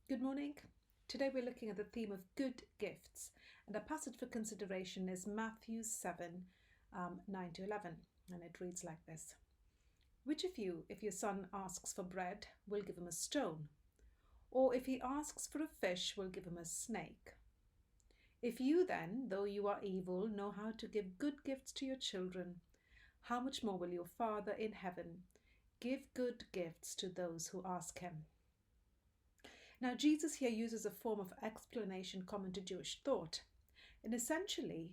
Good morning. Today we're looking at the theme of good gifts, and our passage for consideration is Matthew 7 9 to 11, and it reads like this. Which of you, if your son asks for bread, will give him a stone? Or if he asks for a fish, will give him a snake? If you then, though you are evil, know how to give good gifts to your children, how much more will your Father in heaven give good gifts to those who ask him? Now, Jesus here uses a form of explanation common to Jewish thought. And essentially,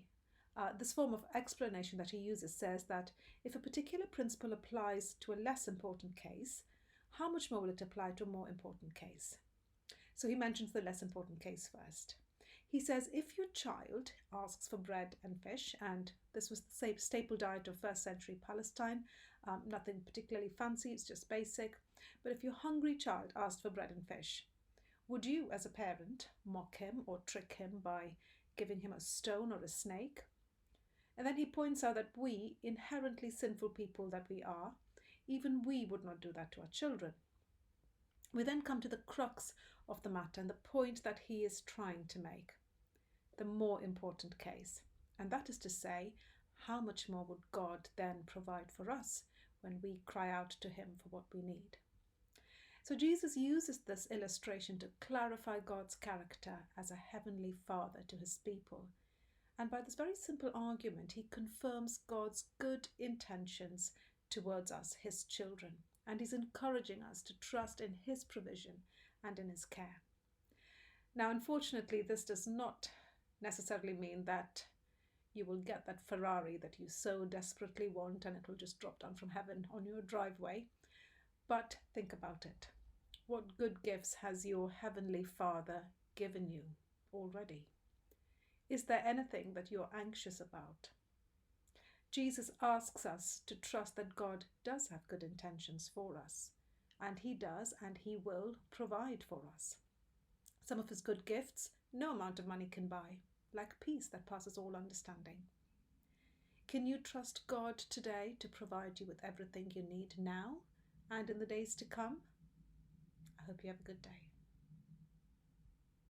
this form of explanation that he uses says that if a particular principle applies to a less important case, how much more will it apply to a more important case? So he mentions the less important case first. He says, if your child asks for bread and fish, and this was the same staple diet of first century Palestine, nothing particularly fancy, it's just basic. But if your hungry child asked for bread and fish, would you, as a parent, mock him or trick him by giving him a stone or a snake? And then he points out that we, inherently sinful people that we are, even we would not do that to our children. We then come to the crux of the matter and the point that he is trying to make, the more important case. And that is to say, how much more would God then provide for us when we cry out to him for what we need? So Jesus uses this illustration to clarify God's character as a heavenly Father to his people. And by this very simple argument, he confirms God's good intentions towards us, his children. And he's encouraging us to trust in his provision and in his care. Now, unfortunately, this does not necessarily mean that you will get that Ferrari that you so desperately want and it will just drop down from heaven on your driveway. But think about it. What good gifts has your heavenly Father given you already? Is there anything that you're anxious about? Jesus asks us to trust that God does have good intentions for us, and he does and he will provide for us. Some of his good gifts no amount of money can buy, like peace that passes all understanding. Can you trust God today to provide you with everything you need now and in the days to come? I hope you have a good day.